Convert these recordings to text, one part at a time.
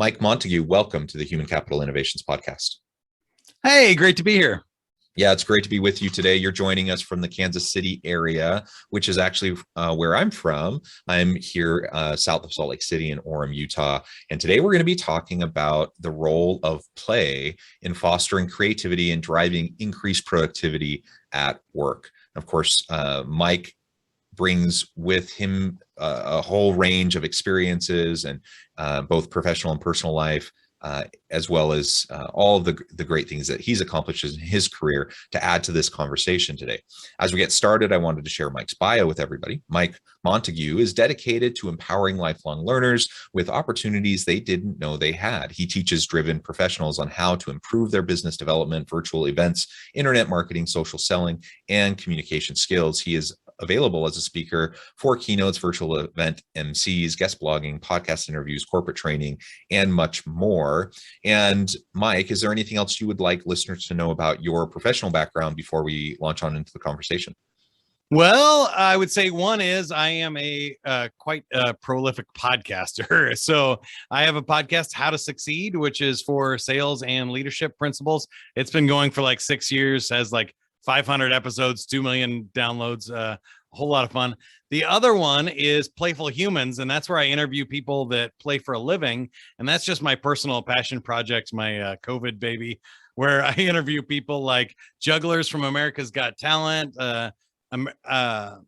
Mike Montague, welcome to the Human Capital Innovations Podcast. Hey, great to be here. Yeah, it's great to be with you today. You're joining us from the Kansas City area, which is actually where I'm from. I'm here south of Salt Lake City in Orem, Utah. And today we're going to be talking about the role of play in fostering creativity and driving increased productivity at work. Of course, Mike brings with him a whole range of experiences and both professional and personal life, as well as all of the great things that he's accomplished in his career to add to this conversation today. As we get started, I wanted to share Mike's bio with everybody. Mike Montague is dedicated to empowering lifelong learners with opportunities they didn't know they had. He teaches driven professionals on how to improve their business development, virtual events, internet marketing, social selling, and communication skills. He is available as a speaker for keynotes, virtual event MCs, guest blogging, podcast interviews, corporate training, and much more. And Mike, is there anything else you would like listeners to know about your professional background before we launch on into the conversation? Well, I would say one is I am a quite prolific podcaster. So I have a podcast, How to Succeed, which is for sales and leadership principles. It's been going for like 6 years, has like 500 episodes, 2 million downloads, a whole lot of fun. The other one is Playful Humans, and that's where I interview people that play for a living. And that's just my personal passion project, my COVID baby, where I interview people like jugglers from America's Got Talent,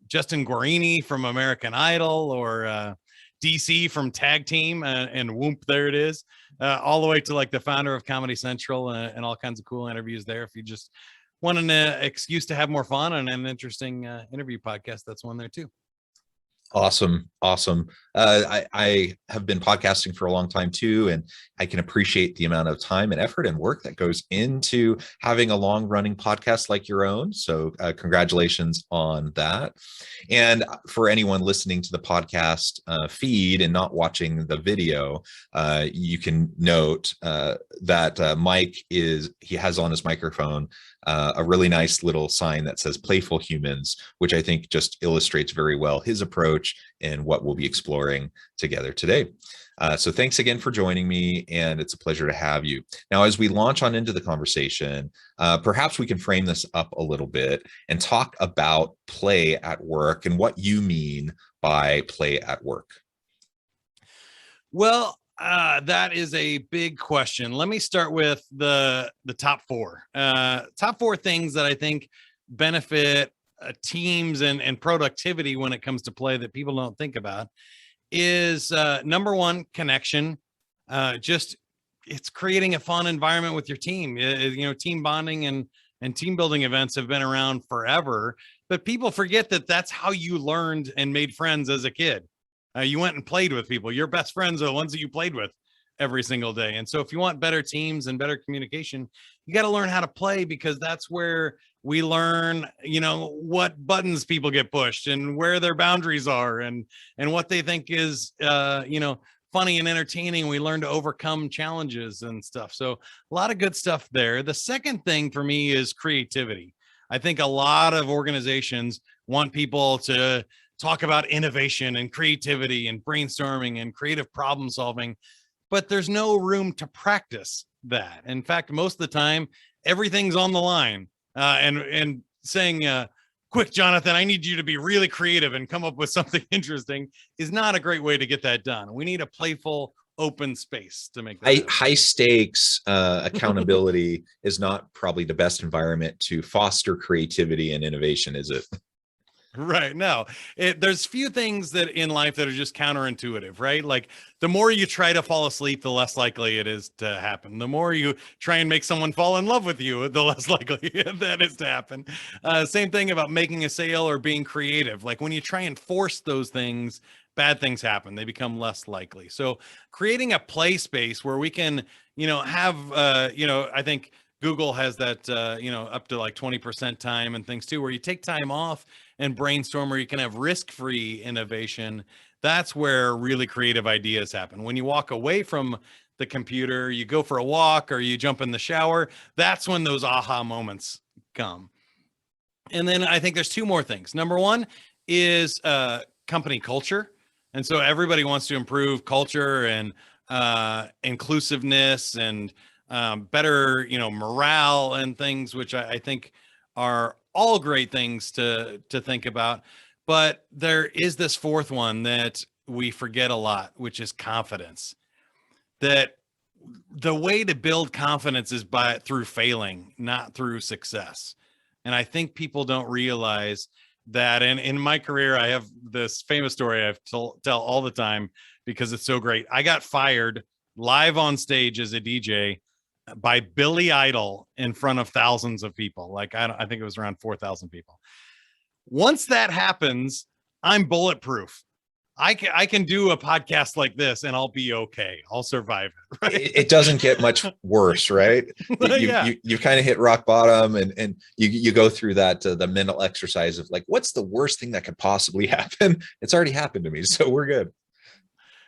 Justin Guarini from American Idol, or DC from Tag Team, and Whoop, there it is, all the way to like the founder of Comedy Central, and all kinds of cool interviews there. If you just want an excuse to have more fun and an interesting interview podcast, that's one there too. Awesome. I have been podcasting for a long time too, and I can appreciate the amount of time and effort and work that goes into having a long running podcast like your own. So congratulations on that. And for anyone listening to the podcast feed and not watching the video, you can note that Mike he has on his microphone a really nice little sign that says Playful Humans, which I think just illustrates very well his approach and what we'll be exploring together today. So thanks again for joining me, and it's a pleasure to have you. Now, as we launch on into the conversation, perhaps we can frame this up a little bit and talk about play at work and what you mean by play at work. Well, that is a big question. Let me start with the top four. Top four things that I think benefit teams and productivity when it comes to play that people don't think about is number one, connection. Just it's creating a fun environment with your team. Team bonding and team building events have been around forever, but people forget that that's how you learned and made friends as a kid. You went and played with people. Your best friends are the ones that you played with every single day. And so if you want better teams and better communication, you got to learn how to play, because that's where we learn, what buttons people get pushed and where their boundaries are and what they think is, funny and entertaining. We learn to overcome challenges and stuff. So a lot of good stuff there. The second thing for me is creativity. I think a lot of organizations want people to talk about innovation and creativity and brainstorming and creative problem solving, but there's no room to practice that. In fact, most of the time, everything's on the line, and saying, quick, Jonathan, I need you to be really creative and come up with something interesting is not a great way to get that done. We need a playful, open space to make that high stakes accountability is not probably the best environment to foster creativity and innovation, is it? Right. No, there's few things that in life that are just counterintuitive, right? Like the more you try to fall asleep, the less likely it is to happen. The more you try and make someone fall in love with you, the less likely that is to happen. Same thing about making a sale or being creative. Like when you try and force those things, bad things happen. They become less likely. So creating a play space where we can, have, I think Google has that, up to like 20% time and things too, where you take time off and brainstorm, where you can have risk-free innovation. That's where really creative ideas happen. When you walk away from the computer, you go for a walk or you jump in the shower, that's when those aha moments come. And then I think there's two more things. Number one is company culture. And so everybody wants to improve culture and inclusiveness and better, morale and things, which I think are all great things to think about. But there is this fourth one that we forget a lot, which is confidence. That the way to build confidence is through failing, not through success. And I think people don't realize that. And in my career, I have this famous story I've tell all the time because it's so great. I got fired live on stage as a DJ by Billy Idol in front of thousands of people. Like I think it was around 4,000 people. Once that happens, I'm bulletproof. I can do a podcast like this and I'll be okay. I'll survive it. Right? It doesn't get much worse, right? You kind of hit rock bottom, and you go through that the mental exercise of like, what's the worst thing that could possibly happen? It's already happened to me, so we're good.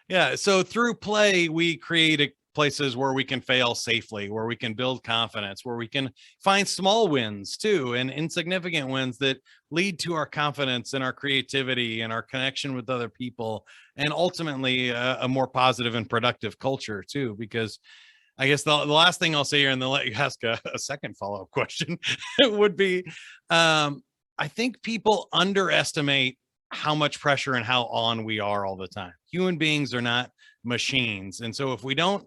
Yeah. So through play, we create places where we can fail safely, where we can build confidence, where we can find small wins too, and insignificant wins that lead to our confidence and our creativity and our connection with other people, and ultimately a more positive and productive culture too. Because I guess the last thing I'll say here, and then let you ask a second follow-up question, would be, I think people underestimate how much pressure and how on we are all the time. Human beings are not machines. And so if we don't,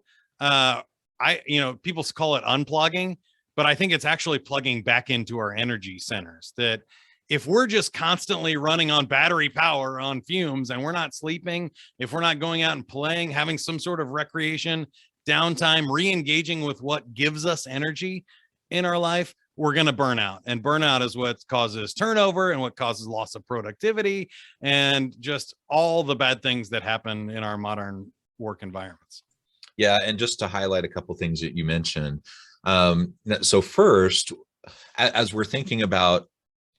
people call it unplugging, but I think it's actually plugging back into our energy centers. That if we're just constantly running on battery power on fumes and we're not sleeping, if we're not going out and playing, having some sort of recreation, downtime, re-engaging with what gives us energy in our life, we're going to burn out. And burnout is what causes turnover and what causes loss of productivity and just all the bad things that happen in our modern work environments. Yeah, and just to highlight a couple of things that you mentioned. So first, as we're thinking about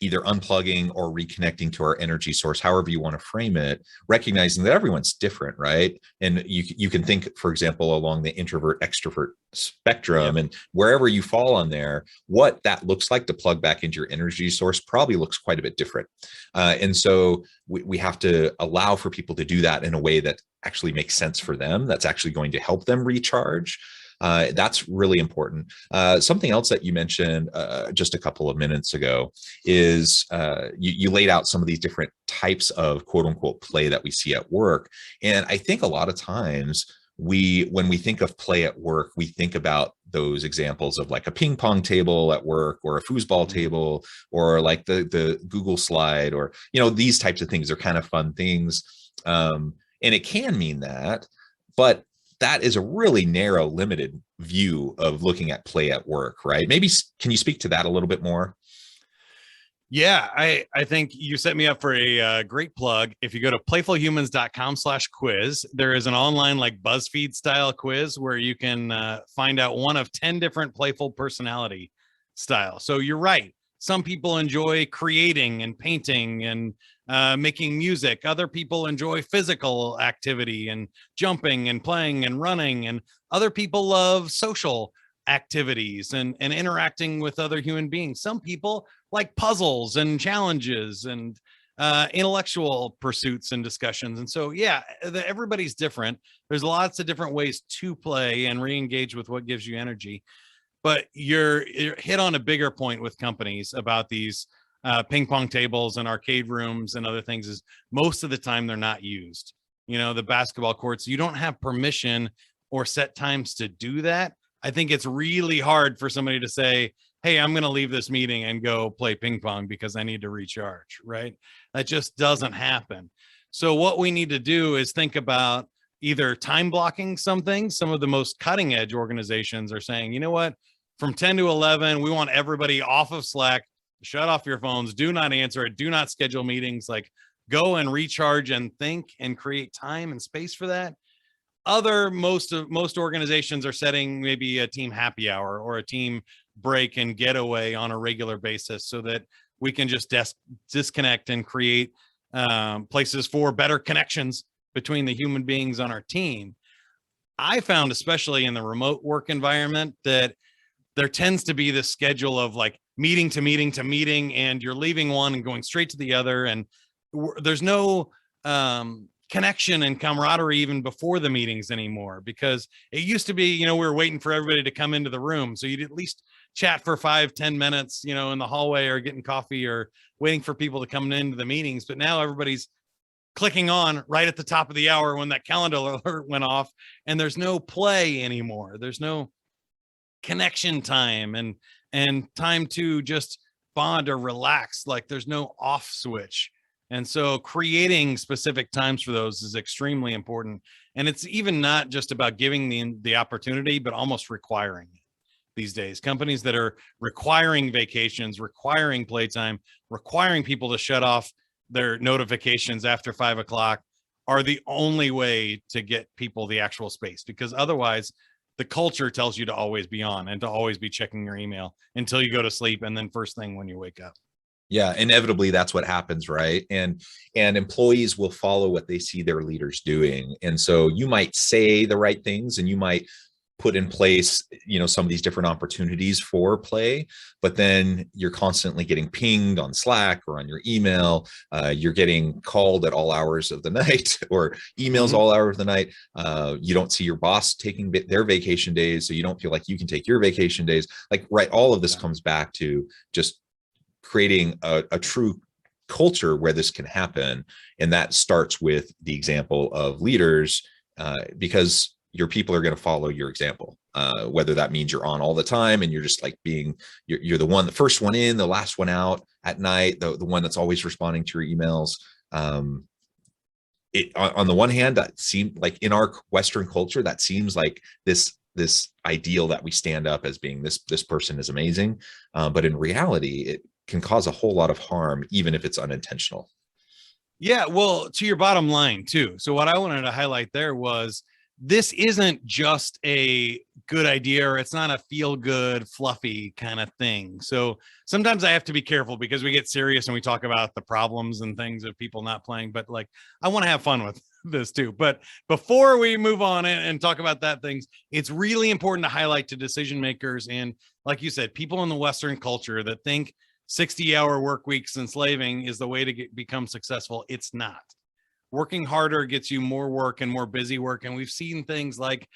either unplugging or reconnecting to our energy source, however you want to frame it, recognizing that everyone's different, right? And you can think, for example, along the introvert extrovert spectrum, and wherever you fall on there, what that looks like to plug back into your energy source probably looks quite a bit different. And so we have to allow for people to do that in a way that actually makes sense for them, that's actually going to help them recharge. That's really important. Something else that you mentioned just a couple of minutes ago is you laid out some of these different types of quote unquote play that we see at work. And I think a lot of times when we think of play at work, we think about those examples of like a ping pong table at work or a foosball table or like the Google slide, or, these types of things are kind of fun things. And it can mean that, but that is a really narrow, limited view of looking at play at work, right? Maybe, can you speak to that a little bit more? Yeah, I think you set me up for a great plug. If you go to playfulhumans.com/quiz, there is an online like BuzzFeed style quiz where you can find out one of 10 different playful personality styles. So you're right. Some people enjoy creating and painting and making music. Other people enjoy physical activity and jumping and playing and running. And other people love social activities and interacting with other human beings. Some people like puzzles and challenges and intellectual pursuits and discussions. And so, yeah, everybody's different. There's lots of different ways to play and re-engage with what gives you energy. But you're hit on a bigger point with companies about these ping pong tables and arcade rooms and other things is most of the time they're not used. The basketball courts, you don't have permission or set times to do that. I think it's really hard for somebody to say, hey, I'm going to leave this meeting and go play ping pong because I need to recharge, right? That just doesn't happen. So what we need to do is think about either time blocking something. Some of the most cutting edge organizations are saying, you know what, from 10 to 11, we want everybody off of Slack, shut off your phones, do not answer it, do not schedule meetings, like go and recharge and think and create time and space for that. Most organizations are setting maybe a team happy hour or a team break and getaway on a regular basis so that we can just disconnect and create places for better connections between the human beings on our team. I found, especially in the remote work environment, that there tends to be this schedule of like meeting to meeting to meeting, and you're leaving one and going straight to the other. And there's no connection and camaraderie even before the meetings anymore, because it used to be, we were waiting for everybody to come into the room. So you'd at least chat for 5-10 minutes, in the hallway or getting coffee or waiting for people to come into the meetings. But now everybody's clicking on right at the top of the hour when that calendar alert went off, and there's no play anymore. There's no connection time and time to just bond or relax. Like there's no off switch. And so creating specific times for those is extremely important. And it's even not just about giving the opportunity, but almost requiring it these days. Companies that are requiring vacations, requiring playtime, requiring people to shut off their notifications after 5 o'clock are the only way to get people the actual space, because otherwise the culture tells you to always be on and to always be checking your email until you go to sleep, and then first thing when you wake up. Yeah, inevitably that's what happens, right? And employees will follow what they see their leaders doing. And so you might say the right things and you might put in place, some of these different opportunities for play, but then you're constantly getting pinged on Slack or on your email. You're getting called at all hours of the night or emails all hours of the night. You don't see your boss taking their vacation days, so you don't feel like you can take your vacation days. Like, right, all of this comes back to just creating a true culture where this can happen. And that starts with the example of leaders, because your people are going to follow your example, whether that means you're on all the time and you're just like you're the first one in, the last one out at night, the one that's always responding to your emails. On the one hand, that seemed like in our Western culture, that seems like this ideal that we stand up as being this person is amazing. But in reality, it can cause a whole lot of harm, even if it's unintentional. Yeah, well, to your bottom line too. So what I wanted to highlight there was, this isn't just a good idea, or it's not a feel good, fluffy kind of thing. So sometimes I have to be careful because we get serious and we talk about the problems and things of people not playing, but like, I want to have fun with this too. But before we move on and talk about that things, it's really important to highlight to decision makers. And like you said, people in the Western culture that think 60-hour work weeks enslaving is the way to become successful. It's not. Working harder gets you more work and more busy work. And we've seen things like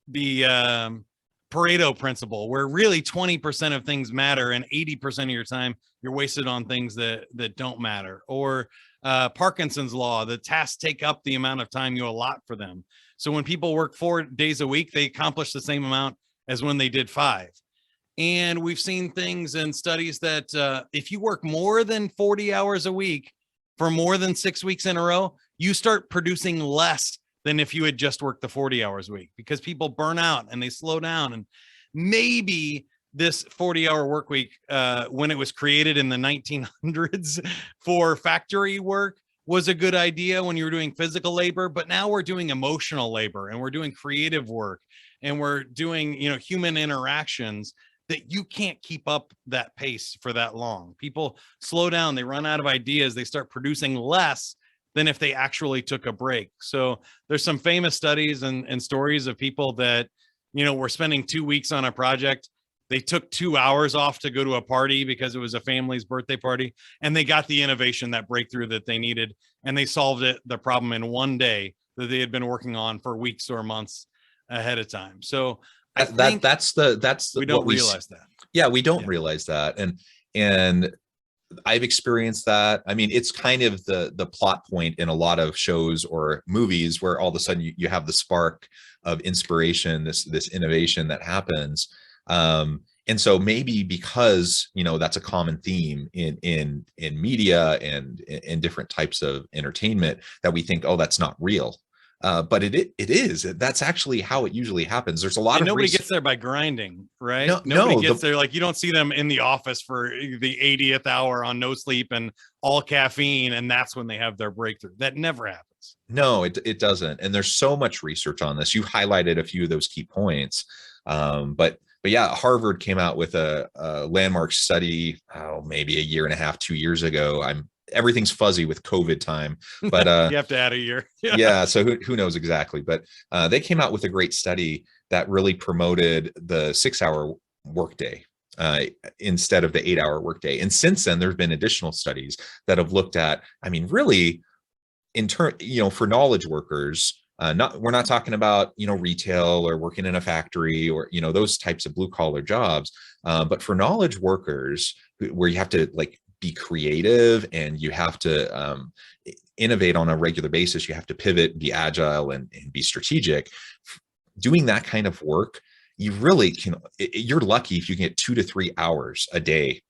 the Pareto principle, where really 20% of things matter and 80% of your time you're wasted on things that don't matter. Or Parkinson's law, the tasks take up the amount of time you allot for them. So when people work 4 days a week, they accomplish the same amount as when they did 5. And we've seen things in studies that if you work more than 40 hours a week for more than 6 weeks in a row, you start producing less than if you had just worked the 40 hours a week, because people burn out and they slow down. And maybe this 40-hour work week, when it was created in the 1900s for factory work, was a good idea when you were doing physical labor. But now we're doing emotional labor, and we're doing creative work, and we're doing, human interactions that you can't keep up that pace for that long. People slow down, they run out of ideas, they start producing less than if they actually took a break. So there's some famous studies and stories of people that, were spending 2 weeks on a project. They took 2 hours off to go to a party because it was a family's birthday party, and they got the innovation, that breakthrough that they needed, and they solved the problem in one day that they had been working on for weeks or months ahead of time. So that's we don't realize that. Yeah, we don't realize that. And I've experienced that. I mean, it's kind of the plot point in a lot of shows or movies where all of a sudden you have the spark of inspiration, this innovation that happens. And so maybe because, that's a common theme in media and in different types of entertainment, that we think, oh, that's not real. But it is. That's actually how it usually happens. There's a lot of nobody gets there by grinding, right? Nobody gets there. Like, you don't see them in the office for the 80th hour on no sleep and all caffeine, and that's when they have their breakthrough. That never happens. No, it doesn't. And there's so much research on this. You highlighted a few of those key points. But yeah, Harvard came out with a landmark study, maybe a year and a half, 2 years ago. Everything's fuzzy with COVID time, but you have to add a year. Yeah. So who knows exactly, but they came out with a great study that really promoted the 6-hour workday instead of the 8-hour workday. And since then, there's been additional studies that have looked at, really in turn, for knowledge workers, we're not talking about, retail or working in a factory or, those types of blue collar jobs. But for knowledge workers where you have to like be creative and you have to innovate on a regular basis, you have to pivot, be agile and be strategic. Doing that kind of work, you really can, you're lucky if you can get 2 to 3 hours a day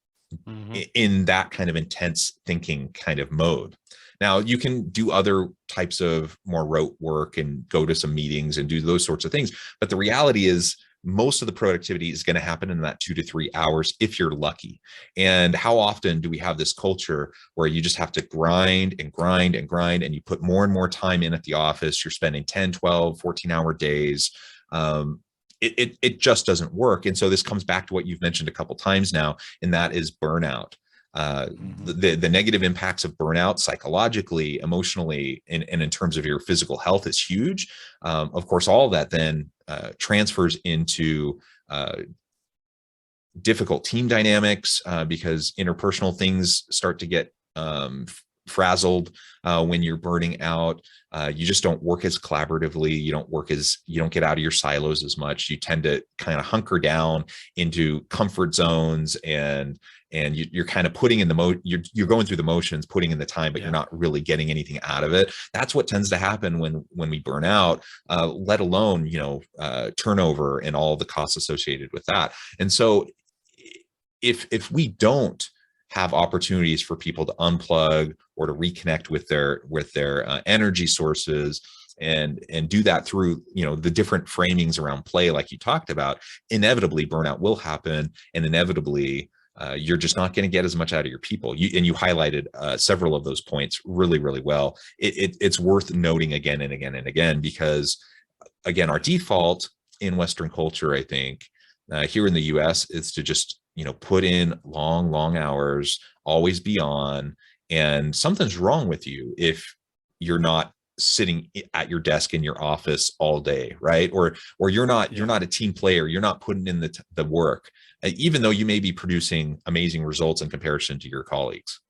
in that kind of intense thinking kind of mode. Now, you can do other types of more rote work and go to some meetings and do those sorts of things. But the reality is, most of the productivity is going to happen in that 2 to 3 hours if you're lucky. And how often do we have this culture where you just have to grind and grind and grind, and you put more and more time in at the office? You're spending 10, 12, 14-hour days. It just doesn't work. And so this comes back to what you've mentioned a couple times now, and that is burnout. The negative impacts of burnout psychologically, emotionally, and in terms of your physical health is huge. Of course, all of that then transfers into difficult team dynamics because interpersonal things start to get frazzled when you're burning out. You just don't work as collaboratively. You don't get out of your silos as much. You tend to kind of hunker down into comfort zones, and you're kind of putting in you're going through the motions, putting in the time, but you're not really getting anything out of it. That's what tends to happen when we burn out, let alone, turnover and all the costs associated with that. And so if we don't have opportunities for people to unplug or to reconnect with their energy sources and do that through the different framings around play like you talked about, inevitably burnout will happen, and inevitably you're just not going to get as much out of your people. You highlighted several of those points really, really well. It's worth noting again and again and again, because again, our default in Western culture, I think, here in the US, is to just put in long hours, always be on, and something's wrong with you if you're not sitting at your desk in your office all day, right? Or you're not a team player, you're not putting in the work, even though you may be producing amazing results in comparison to your colleagues.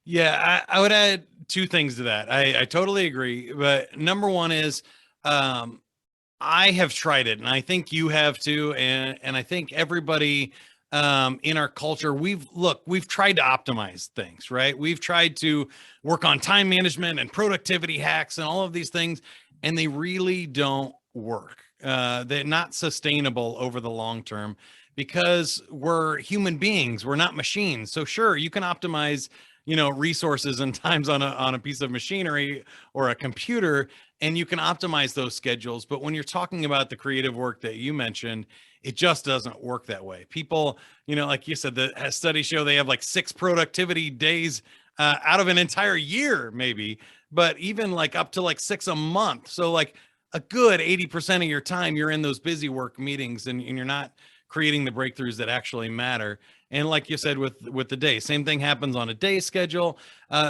Yeah, I would add two things to that. I totally agree. But number one is, I have tried it, and I think you have too. And I think everybody in our culture, we've tried to optimize things, right? We've tried to work on time management and productivity hacks and all of these things, and they really don't work. They're not sustainable over the long term, because we're human beings. We're not machines. So sure, you can optimize, resources and times on a piece of machinery or a computer, and you can optimize those schedules. But when you're talking about the creative work that you mentioned, it just doesn't work that way. People, like you said, the studies show they have like 6 productivity days out of an entire year, maybe, but even like up to like 6 a month. So like a good 80% of your time, you're in those busy work meetings, and you're not creating the breakthroughs that actually matter. And like you said, with the day, same thing happens on a day schedule.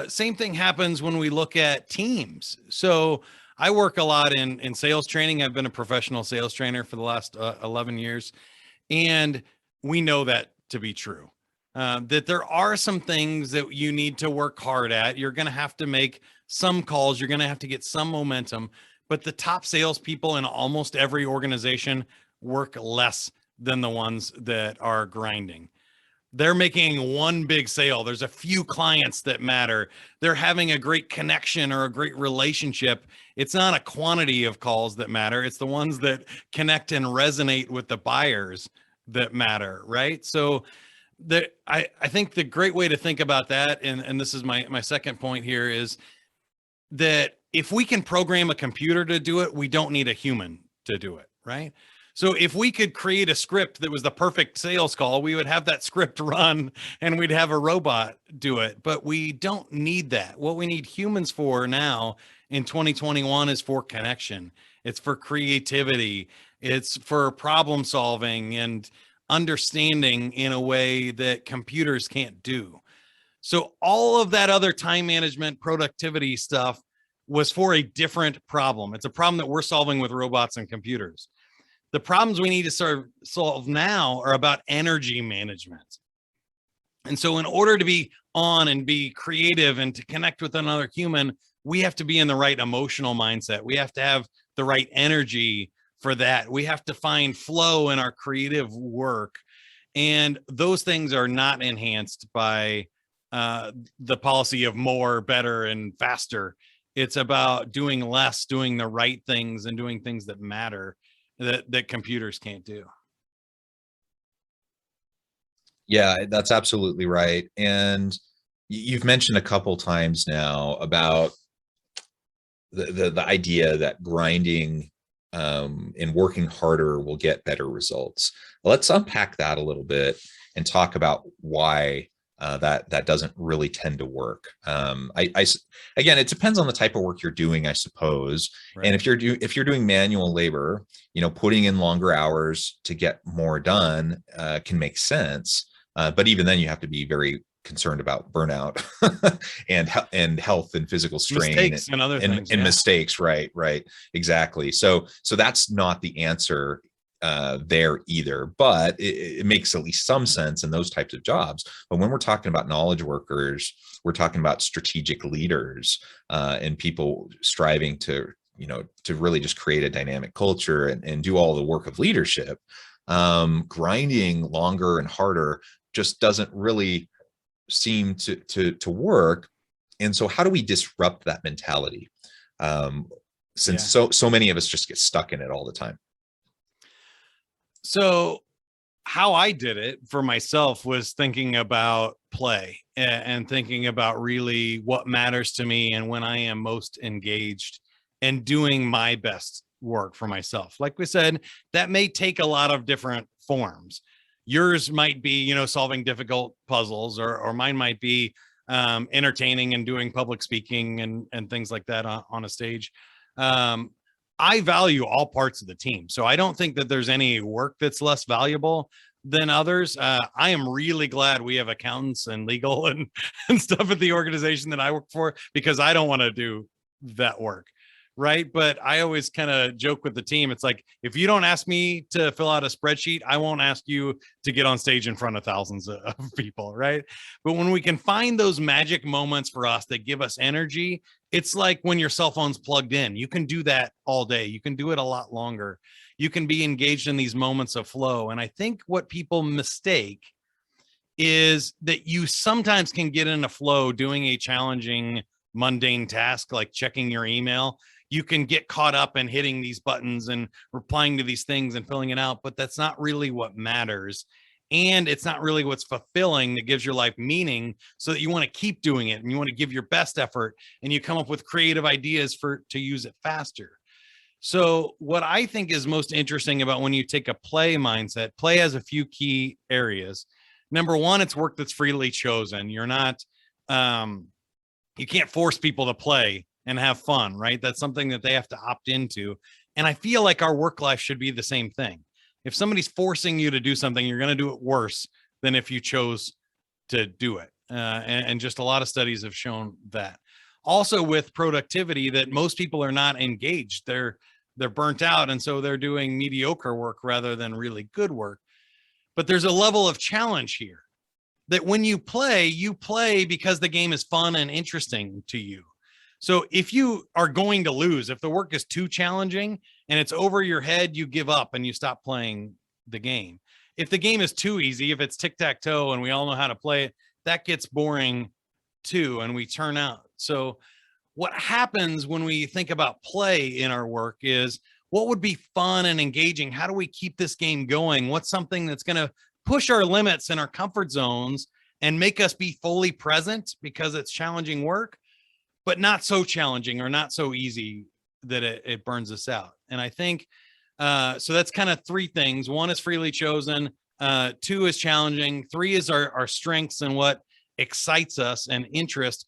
Same thing happens when we look at teams. So I work a lot in sales training. I've been a professional sales trainer for the last 11 years. And we know that to be true, that there are some things that you need to work hard at. You're going to have to make some calls. You're going to have to get some momentum. But the top salespeople in almost every organization work less than the ones that are grinding. They're making one big sale. There's a few clients that matter. They're having a great connection or a great relationship. It's not a quantity of calls that matter. It's the ones that connect and resonate with the buyers that matter, right? So I think the great way to think about that, and this is my second point here, is that if we can program a computer to do it, we don't need a human to do it, right? So if we could create a script that was the perfect sales call, we would have that script run and we'd have a robot do it. But we don't need that. What we need humans for now in 2021 is for connection. It's for creativity. It's for problem solving and understanding in a way that computers can't do. So all of that other time management, productivity stuff was for a different problem. It's a problem that we're solving with robots and computers. The problems we need to solve now are about energy management. And so in order to be on and be creative and to connect with another human, we have to be in the right emotional mindset. We have to have the right energy for that. We have to find flow in our creative work. And those things are not enhanced by the policy of more, better, and faster. It's about doing less, doing the right things, and doing things that matter that computers can't do. Yeah, that's absolutely right. And you've mentioned a couple times now about the idea that grinding and working harder will get better results. Let's unpack that a little bit and talk about why that doesn't really tend to work. Again, it depends on the type of work you're doing, I suppose. Right. And if you're doing manual labor, putting in longer hours to get more done can make sense. But even then, you have to be very concerned about burnout and health and physical strain Mistakes and other things. and mistakes. Right, exactly. So that's not the answer there either, but it makes at least some sense in those types of jobs. But when we're talking about knowledge workers, we're talking about strategic leaders and people striving to really just create a dynamic culture and do all the work of leadership. Grinding longer and harder just doesn't really seem to work. And so how do we disrupt that mentality? Since so many of us just get stuck in it all the time. So how I did it for myself was thinking about play and thinking about really what matters to me and when I am most engaged and doing my best work for myself. Like we said, that may take a lot of different forms. Yours might be, solving difficult puzzles, or mine might be entertaining and doing public speaking and things like that on a stage. I value all parts of the team. So I don't think that there's any work that's less valuable than others. I am really glad we have accountants and legal and stuff at the organization that I work for, because I don't want to do that work. Right. But I always kind of joke with the team. It's like, if you don't ask me to fill out a spreadsheet, I won't ask you to get on stage in front of thousands of people. Right. But when we can find those magic moments for us that give us energy, it's like when your cell phone's plugged in. You can do that all day. You can do it a lot longer. You can be engaged in these moments of flow. And I think what people mistake is that you sometimes can get in a flow doing a challenging, mundane task like checking your email. You can get caught up in hitting these buttons and replying to these things and filling it out, but that's not really what matters. And it's not really what's fulfilling that gives your life meaning, so that you want to keep doing it and you want to give your best effort and you come up with creative ideas to use it faster. So what I think is most interesting about when you take a play mindset, play has a few key areas. Number one, it's work that's freely chosen. You're not, you can't force people to play and have fun, right? That's something that they have to opt into. And I feel like our work life should be the same thing. If somebody's forcing you to do something, you're going to do it worse than if you chose to do it. And just a lot of studies have shown that. Also with productivity, that most people are not engaged. They're burnt out. And so they're doing mediocre work rather than really good work. But there's a level of challenge here, that when you play because the game is fun and interesting to you. So if you are going to lose, if the work is too challenging and it's over your head, you give up and you stop playing the game. If the game is too easy, if it's tic-tac-toe and we all know how to play it, that gets boring too, and we turn out. So what happens when we think about play in our work is, what would be fun and engaging? How do we keep this game going? What's something that's going to push our limits and our comfort zones and make us be fully present because it's challenging work, but not so challenging or not so easy that it burns us out? And I think, so that's kind of three things. One is freely chosen. Two is challenging. Three is our strengths and what excites us and interest.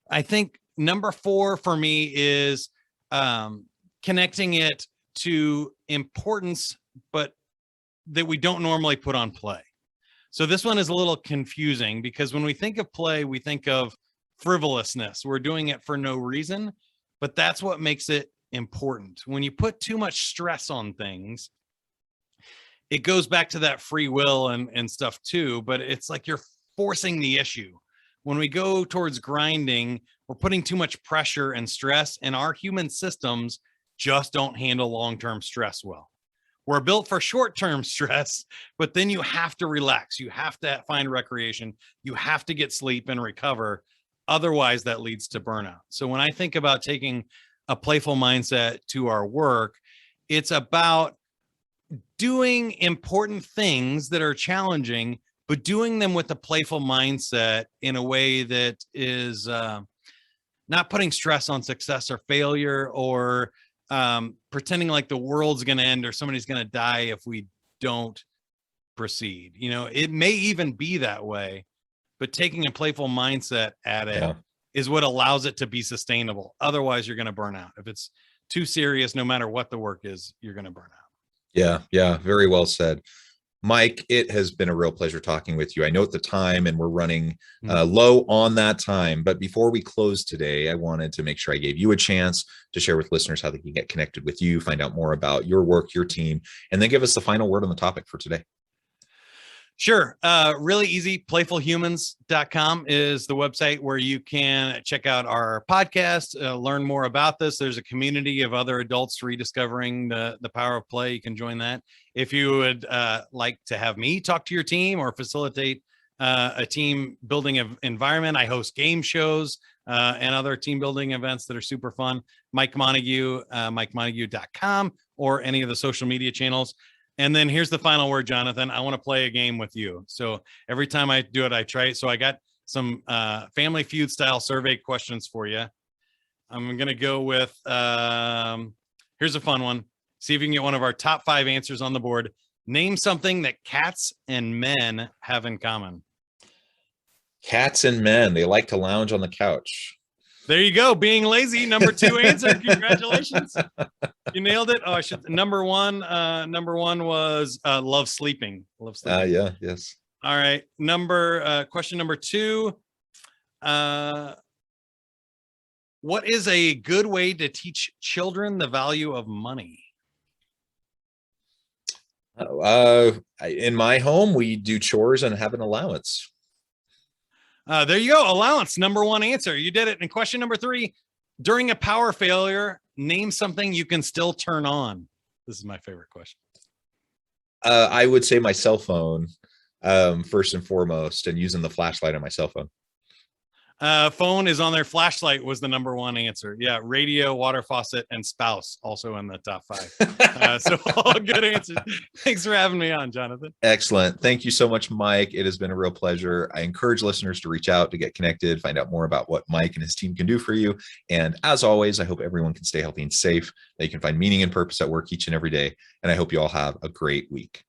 I think number four for me is connecting it to importance, but that we don't normally put on play. So this one is a little confusing, because when we think of play, we think of frivolousness. We're doing it for no reason, but that's what makes it important. When you put too much stress on things, it goes back to that free will and stuff too, but it's like you're forcing the issue. when we go towards grinding, we're putting too much pressure and stress, and our human systems just don't handle long-term stress well. We're built for short-term stress, but then you have to relax. You have to find recreation. You have to get sleep and recover. Otherwise, that leads to burnout. So when I think about taking a playful mindset to our work, it's about doing important things that are challenging, but doing them with a playful mindset in a way that is not putting stress on success or failure, or pretending like the world's going to end or somebody's going to die if we don't proceed. It may even be that way, but taking a playful mindset at it is what allows it to be sustainable. Otherwise, you're going to burn out. If it's too serious, no matter what the work is, you're going to burn out. Yeah. Very well said. Mike, it has been a real pleasure talking with you. I know at the time, and we're running low on that time, but before we close today, I wanted to make sure I gave you a chance to share with listeners how they can get connected with you, find out more about your work, your team, and then give us the final word on the topic for today. Sure. Really easy. Playfulhumans.com is the website where you can check out our podcast, learn more about this. There's a community of other adults rediscovering the power of play. You can join that. If you would like to have me talk to your team or facilitate a team building environment, I host game shows and other team building events that are super fun. Mike Montague, MikeMontague.com, or any of the social media channels. And then here's the final word, Jonathan. I want to play a game with you. So every time I do it, I try it. So I got some Family Feud style survey questions for you. I'm going to go with, here's a fun one. See if you can get one of our top 5 answers on the board. Name something that cats and men have in common. Cats and men, they like to lounge on the couch. There you go. Being lazy. Number 2 answer. Congratulations. You nailed it. Oh, I should. Number one was love sleeping. Love sleeping. Yes. All right. Question number 2. What is a good way to teach children the value of money? In my home, we do chores and have an allowance. There you go. Allowance. Number 1 answer. You did it. And question number 3, during a power failure, name something you can still turn on. This is my favorite question. I would say my cell phone, first and foremost, and using the flashlight on my cell phone. Phone is on there. Flashlight was the number 1 answer. Yeah. Radio, water faucet, and spouse also in the top 5. So all good answers. Thanks for having me on, Jonathan. Excellent. Thank you so much, Mike. It has been a real pleasure. I encourage listeners to reach out, to get connected, find out more about what Mike and his team can do for you. And as always, I hope everyone can stay healthy and safe, that you can find meaning and purpose at work each and every day. And I hope you all have a great week.